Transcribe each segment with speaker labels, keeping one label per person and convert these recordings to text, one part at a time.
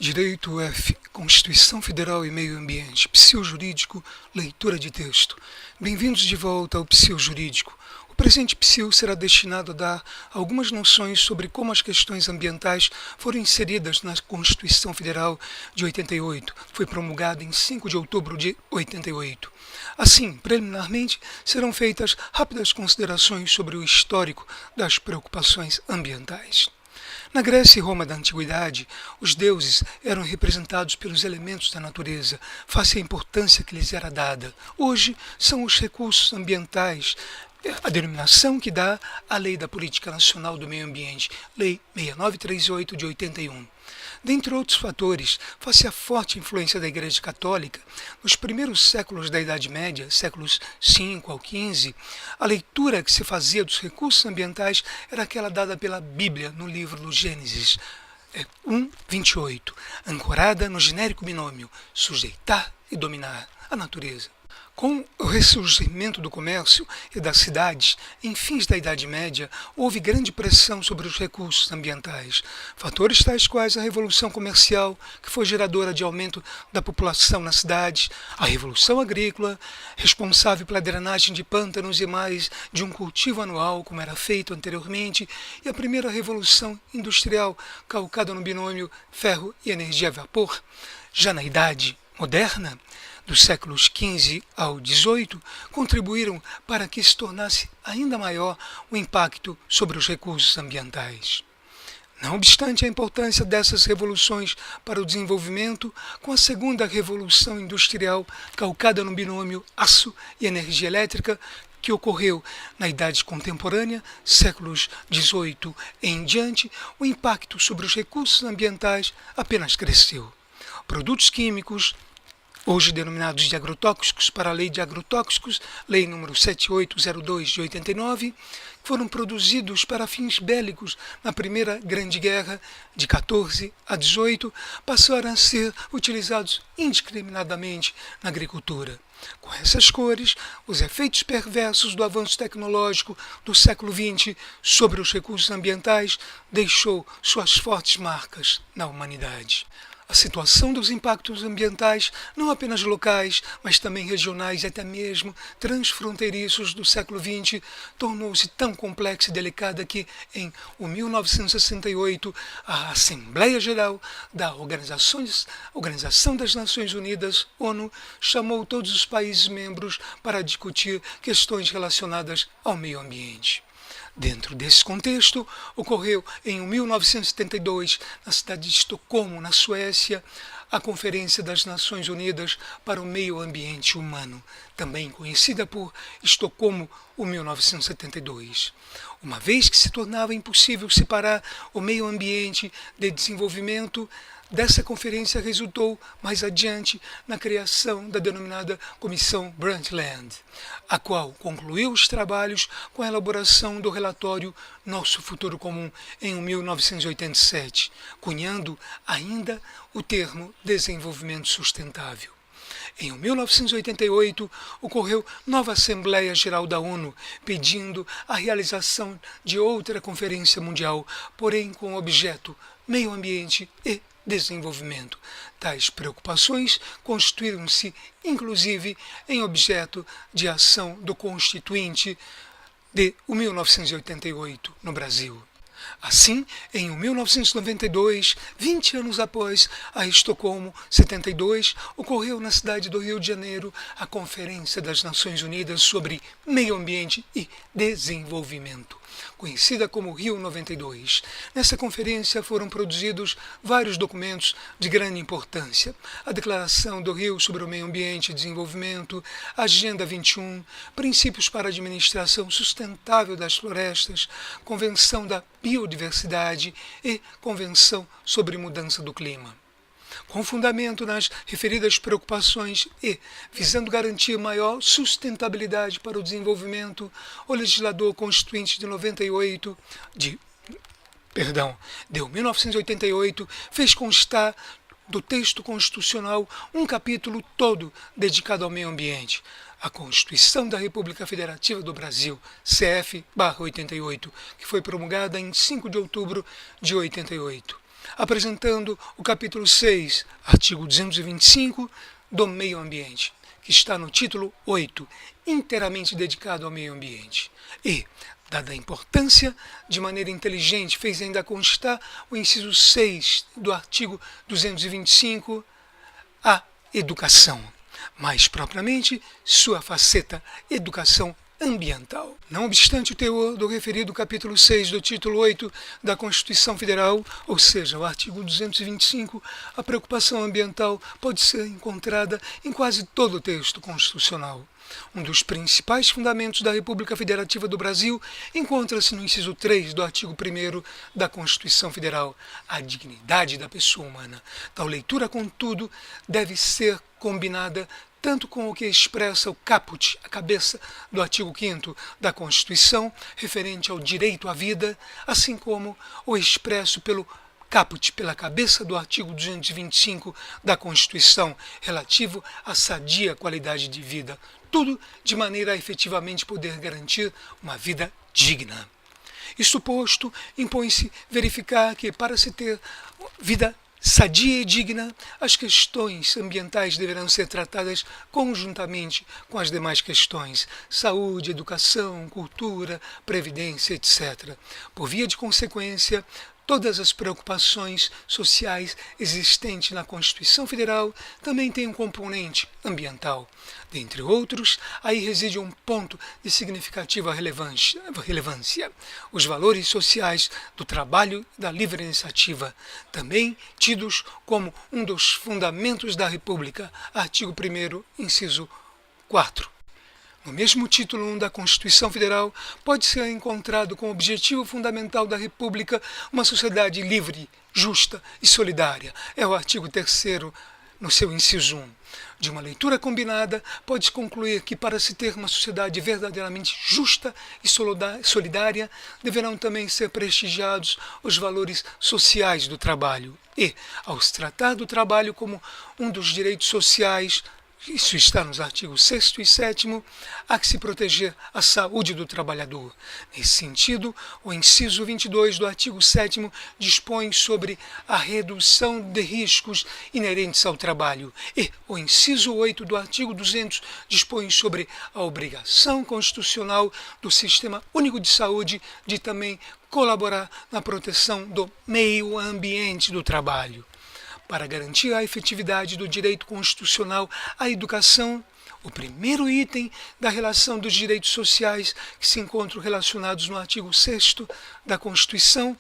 Speaker 1: Direito F, Constituição Federal e Meio Ambiente, Psiu-Jurídico, leitura de texto. Bem-vindos de volta ao Psiu-Jurídico. O presente Psiu será destinado a dar algumas noções sobre como as questões ambientais foram inseridas na Constituição Federal de 88, que foi promulgada em 5 de outubro de 88. Assim, preliminarmente, serão feitas rápidas considerações sobre o histórico das preocupações ambientais. Na Grécia e Roma da Antiguidade, os deuses eram representados pelos elementos da natureza, face à importância que lhes era dada. Hoje, são os recursos ambientais, a denominação que dá a Lei da Política Nacional do Meio Ambiente, Lei 6938 de 81. Dentre outros fatores, face à forte influência da Igreja Católica, nos primeiros séculos da Idade Média, séculos V ao XV, a leitura que se fazia dos recursos ambientais era aquela dada pela Bíblia no livro do Gênesis 1:28, ancorada no genérico binômio sujeitar e dominar a natureza. Com o ressurgimento do comércio e das cidades, em fins da Idade Média, houve grande pressão sobre os recursos ambientais. Fatores tais quais a Revolução Comercial, que foi geradora de aumento da população nas cidades, a Revolução Agrícola, responsável pela drenagem de pântanos e mais de um cultivo anual, como era feito anteriormente, e a primeira Revolução Industrial, calcada no binômio ferro e energia a vapor. Já na Idade Moderna, dos séculos XV ao XVIII, contribuíram para que se tornasse ainda maior o impacto sobre os recursos ambientais. Não obstante a importância dessas revoluções para o desenvolvimento, com a segunda revolução industrial, calcada no binômio aço e energia elétrica, que ocorreu na Idade Contemporânea, séculos XVIII em diante, o impacto sobre os recursos ambientais apenas cresceu. Produtos químicos, hoje denominados de agrotóxicos para a Lei de Agrotóxicos, Lei nº 7802 de 89, foram produzidos para fins bélicos na Primeira Grande Guerra, de 14 a 18, passaram a ser utilizados indiscriminadamente na agricultura. Com essas cores, os efeitos perversos do avanço tecnológico do século XX sobre os recursos ambientais deixou suas fortes marcas na humanidade. A situação dos impactos ambientais, não apenas locais, mas também regionais e até mesmo transfronteiriços do século XX, tornou-se tão complexa e delicada que, em 1968, a Assembleia Geral da Organização das Nações Unidas, ONU, chamou todos os países membros para discutir questões relacionadas ao meio ambiente. Dentro desse contexto, ocorreu em 1972, na cidade de Estocolmo, na Suécia, a Conferência das Nações Unidas para o Meio Ambiente Humano, também conhecida por Estocolmo 1972. Uma vez que se tornava impossível separar o meio ambiente de desenvolvimento, dessa conferência resultou, mais adiante, na criação da denominada Comissão Brundtland, a qual concluiu os trabalhos com a elaboração do relatório Nosso Futuro Comum em 1987, cunhando ainda o termo desenvolvimento sustentável. Em 1988, ocorreu nova Assembleia Geral da ONU, pedindo a realização de outra conferência mundial, porém com o objeto meio ambiente e desenvolvimento. Tais preocupações constituíram-se, inclusive, em objeto de ação do Constituinte de 1988 no Brasil. Assim, em 1992, 20 anos após a Estocolmo 72, ocorreu na cidade do Rio de Janeiro a Conferência das Nações Unidas sobre Meio Ambiente e Desenvolvimento, conhecida como Rio 92. Nessa conferência foram produzidos vários documentos de grande importância: a Declaração do Rio sobre o Meio Ambiente e Desenvolvimento, a Agenda 21, Princípios para a Administração Sustentável das Florestas, Convenção da Biodiversidade e Convenção sobre Mudança do Clima. Com fundamento nas referidas preocupações e visando garantir maior sustentabilidade para o desenvolvimento, o legislador constituinte de 1988 fez constar do texto constitucional um capítulo todo dedicado ao meio ambiente. A Constituição da República Federativa do Brasil, CF-88, que foi promulgada em 5 de outubro de 88. apresentando o capítulo 6, artigo 225, do meio ambiente, que está no título 8, inteiramente dedicado ao meio ambiente. E, dada a importância, de maneira inteligente, fez ainda constar o inciso 6 do artigo 225, a educação, mais propriamente sua faceta educação ambiental. Não obstante o teor do referido capítulo 6 do título 8 da Constituição Federal, ou seja, o artigo 225, a preocupação ambiental pode ser encontrada em quase todo o texto constitucional. Um dos principais fundamentos da República Federativa do Brasil encontra-se no inciso 3 do artigo 1º da Constituição Federal, a dignidade da pessoa humana. Tal leitura, contudo, deve ser combinada tanto com o que expressa o caput, a cabeça do artigo 5º da Constituição, referente ao direito à vida, assim como o expresso pelo caput, pela cabeça do artigo 225 da Constituição, relativo à sadia qualidade de vida, tudo de maneira a efetivamente poder garantir uma vida digna. Isto posto, impõe-se verificar que, para se ter vida sadia e digna, as questões ambientais deverão ser tratadas conjuntamente com as demais questões: saúde, educação, cultura, previdência, etc. Por via de consequência, todas as preocupações sociais existentes na Constituição Federal também têm um componente ambiental. Dentre outros, aí reside um ponto de significativa relevância: os valores sociais do trabalho e da livre iniciativa, também tidos como um dos fundamentos da República, artigo 1º, inciso 4. No mesmo título 1 da Constituição Federal, pode ser encontrado como objetivo fundamental da República uma sociedade livre, justa e solidária. É o artigo 3º, no seu inciso 1. De uma leitura combinada, pode-se concluir que, para se ter uma sociedade verdadeiramente justa e solidária, deverão também ser prestigiados os valores sociais do trabalho. E, ao se tratar do trabalho como um dos direitos sociais, isso está nos artigos 6º e 7º, há que se proteger a saúde do trabalhador. Nesse sentido, o inciso 22 do artigo 7º dispõe sobre a redução de riscos inerentes ao trabalho. E o inciso 8 do artigo 200 dispõe sobre a obrigação constitucional do Sistema Único de Saúde de também colaborar na proteção do meio ambiente do trabalho. Para garantir a efetividade do direito constitucional à educação, o primeiro item da relação dos direitos sociais que se encontram relacionados no artigo 6º da Constituição,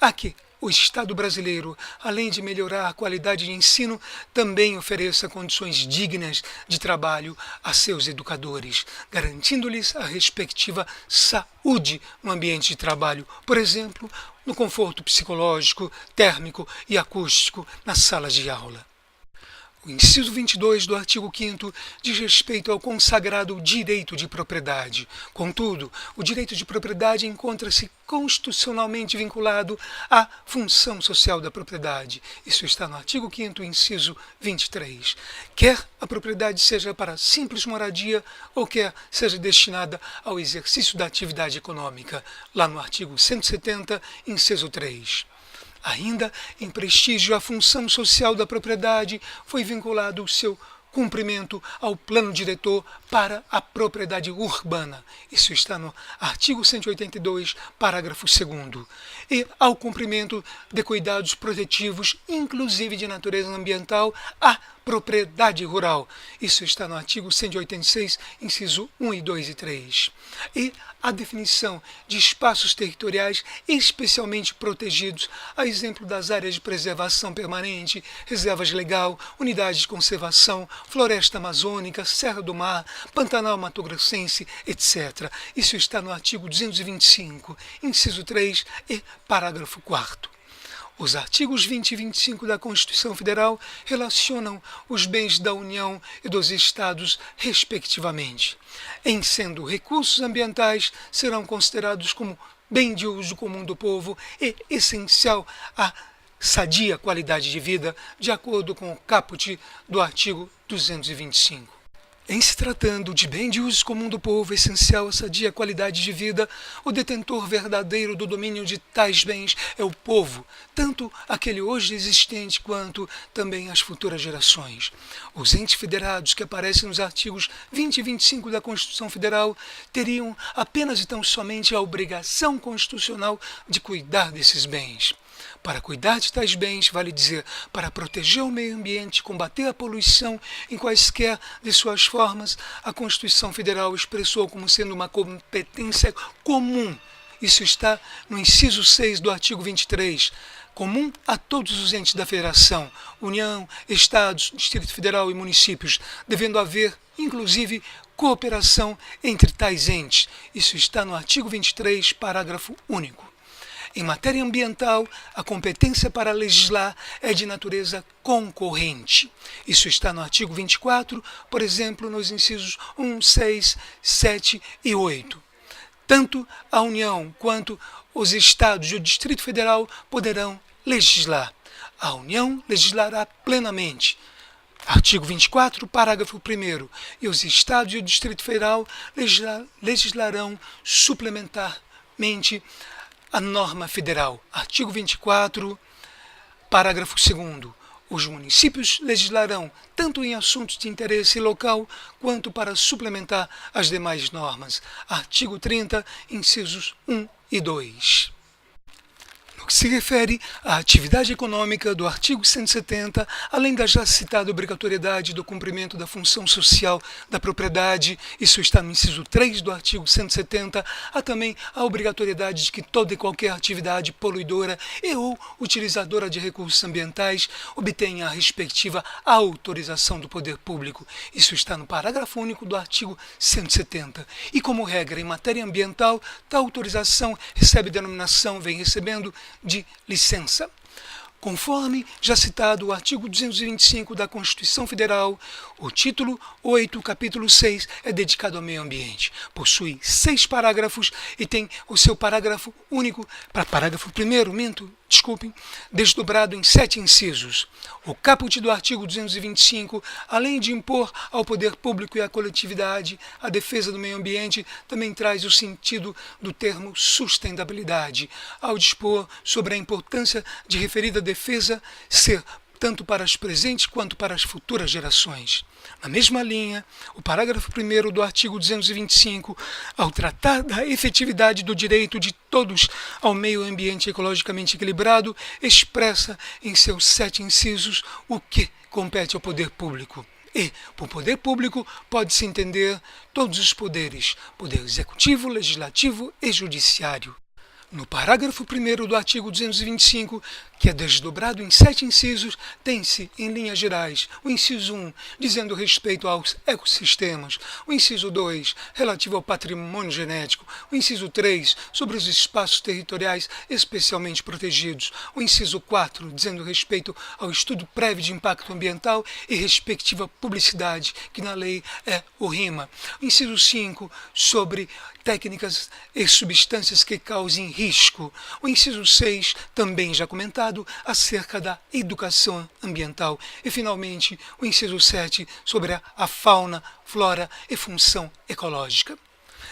Speaker 1: a que o Estado brasileiro, além de melhorar a qualidade de ensino, também ofereça condições dignas de trabalho a seus educadores, garantindo-lhes a respectiva saúde no ambiente de trabalho, por exemplo, no conforto psicológico, térmico e acústico nas salas de aula. O inciso 22 do artigo 5º diz respeito ao consagrado direito de propriedade. Contudo, o direito de propriedade encontra-se constitucionalmente vinculado à função social da propriedade. Isso está no artigo 5º, inciso 23. Quer a propriedade seja para simples moradia ou quer seja destinada ao exercício da atividade econômica, lá no artigo 170, inciso 3. Ainda em prestígio à função social da propriedade, foi vinculado o seu cumprimento ao plano diretor para a propriedade urbana. Isso está no artigo 182, parágrafo 2º. E ao cumprimento de cuidados protetivos, inclusive de natureza ambiental, à propriedade rural. Isso está no artigo 186, inciso 1, 2 e 3. E a definição de espaços territoriais especialmente protegidos, a exemplo das áreas de preservação permanente, reservas legal, unidades de conservação, floresta amazônica, Serra do Mar, Pantanal Mato Grossense, etc. Isso está no artigo 225, inciso 3 e parágrafo 4º. Os artigos 20 e 25 da Constituição Federal relacionam os bens da União e dos Estados, respectivamente. Em sendo recursos ambientais, serão considerados como bem de uso comum do povo e essencial à sadia qualidade de vida, de acordo com o caput do artigo 225. Em se tratando de bem de uso comum do povo, essencial à sadia qualidade de vida, o detentor verdadeiro do domínio de tais bens é o povo, tanto aquele hoje existente quanto também as futuras gerações. Os entes federados que aparecem nos artigos 20 e 25 da Constituição Federal teriam apenas e tão somente a obrigação constitucional de cuidar desses bens. Para cuidar de tais bens, vale dizer, para proteger o meio ambiente, combater a poluição em quaisquer de suas formas, a Constituição Federal expressou como sendo uma competência comum. Isso está no inciso 6 do artigo 23, comum a todos os entes da Federação, União, Estados, Distrito Federal e municípios, devendo haver, inclusive, cooperação entre tais entes. Isso está no artigo 23, parágrafo único. Em matéria ambiental, a competência para legislar é de natureza concorrente. Isso está no artigo 24, por exemplo, nos incisos 1, 6, 7 e 8. Tanto a União quanto os Estados e o Distrito Federal poderão legislar. A União legislará plenamente. Artigo 24, parágrafo 1º. E os Estados e o Distrito Federal legislarão suplementarmente a norma federal. Artigo 24, parágrafo 2º. Os municípios legislarão tanto em assuntos de interesse local quanto para suplementar as demais normas. Artigo 30, incisos 1 e 2. No que se refere à atividade econômica do artigo 170, além da já citada obrigatoriedade do cumprimento da função social da propriedade, isso está no inciso 3 do artigo 170, há também a obrigatoriedade de que toda e qualquer atividade poluidora e ou utilizadora de recursos ambientais obtenha a respectiva autorização do poder público. Isso está no parágrafo único do artigo 170. E como regra em matéria ambiental, tal autorização recebe denominação, vem recebendo, de licença. Conforme já citado o artigo 225 da Constituição Federal, o título 8, capítulo 6, é dedicado ao meio ambiente. Possui 6 parágrafos e tem o seu parágrafo único, para parágrafo 1º, desdobrado em 7 incisos. O caput do artigo 225, além de impor ao poder público e à coletividade a defesa do meio ambiente, também traz o sentido do termo sustentabilidade, ao dispor sobre a importância de referida defesa ser tanto para as presentes quanto para as futuras gerações. Na mesma linha, o parágrafo 1º do artigo 225, ao tratar da efetividade do direito de todos ao meio ambiente ecologicamente equilibrado, expressa em seus 7 incisos o que compete ao poder público. E, por poder público, pode-se entender todos os poderes, poder executivo, legislativo e judiciário. No parágrafo 1º do artigo 225, que é desdobrado em 7 incisos, tem-se, em linhas gerais, o inciso 1, dizendo respeito aos ecossistemas, o inciso 2, relativo ao patrimônio genético, o inciso 3, sobre os espaços territoriais especialmente protegidos, o inciso 4, dizendo respeito ao estudo prévio de impacto ambiental e respectiva publicidade, que na lei é o RIMA, o inciso 5, sobre técnicas e substâncias que causem risco, o inciso 6, também já comentado, acerca da educação ambiental e, finalmente, o inciso 7 sobre a fauna, flora e função ecológica.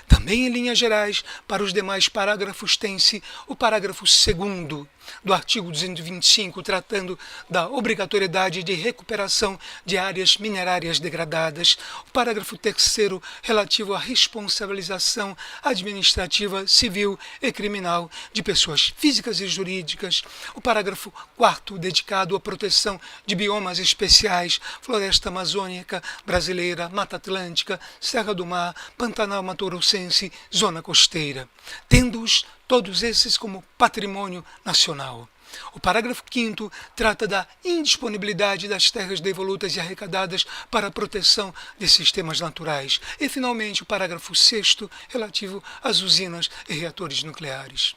Speaker 1: Também, em linhas gerais, para os demais parágrafos tem-se o parágrafo 2º do artigo 225, tratando da obrigatoriedade de recuperação de áreas minerárias degradadas, o parágrafo 3º relativo à responsabilização administrativa, civil e criminal de pessoas físicas e jurídicas, o parágrafo 4º dedicado à proteção de biomas especiais, floresta amazônica brasileira, Mata Atlântica, Serra do Mar, Pantanal Mato-Grossense, zona costeira, tendo-os todos esses como patrimônio nacional. O parágrafo 5º trata da indisponibilidade das terras devolutas e arrecadadas para a proteção de sistemas naturais. E, finalmente, o parágrafo 6º relativo às usinas e reatores nucleares.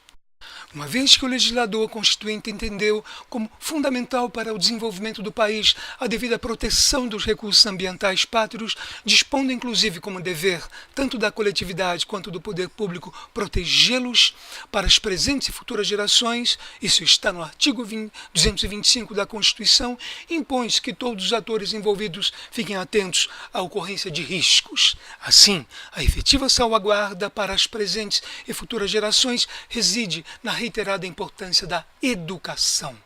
Speaker 1: uma vez que o legislador constituinte entendeu como fundamental para o desenvolvimento do país a devida proteção dos recursos ambientais pátrios, dispondo inclusive como dever tanto da coletividade quanto do poder público protegê-los para as presentes e futuras gerações, isso está no artigo 225 da Constituição, impõe-se que todos os atores envolvidos fiquem atentos à ocorrência de riscos. Assim, a efetiva salvaguarda para as presentes e futuras gerações reside na reiterada importância da educação.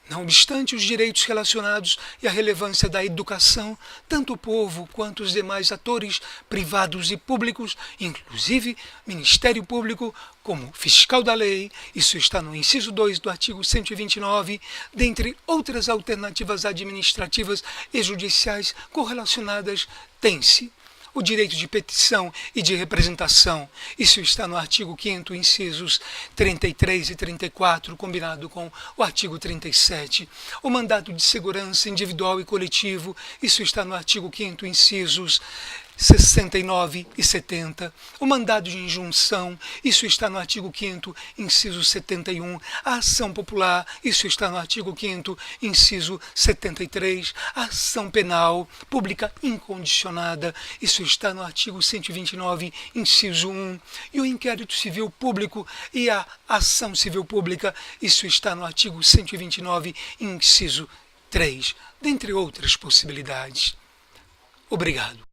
Speaker 1: Não obstante os direitos relacionados e a relevância da educação, tanto o povo quanto os demais atores privados e públicos, inclusive Ministério Público, como fiscal da lei, isso está no inciso 2 do artigo 129, dentre outras alternativas administrativas e judiciais correlacionadas, tem-se o direito de petição e de representação, isso está no artigo 5º, incisos 33 e 34, combinado com o artigo 37. O mandato de segurança individual e coletivo, isso está no artigo 5º, incisos 69 e 70, o mandado de injunção, isso está no artigo 5º, inciso 71, a ação popular, isso está no artigo 5º, inciso 73, a ação penal pública incondicionada, isso está no artigo 129, inciso 1, e o inquérito civil público e a ação civil pública, isso está no artigo 129, inciso 3, dentre outras possibilidades. Obrigado.